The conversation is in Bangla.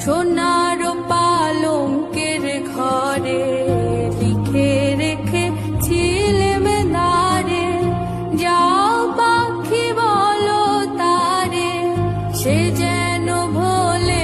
সোনার পালঙ্কের ঘরে লিখে রেখেছিলেম দারে, যাও পাখি বলো তারে, সে যেন ভোলে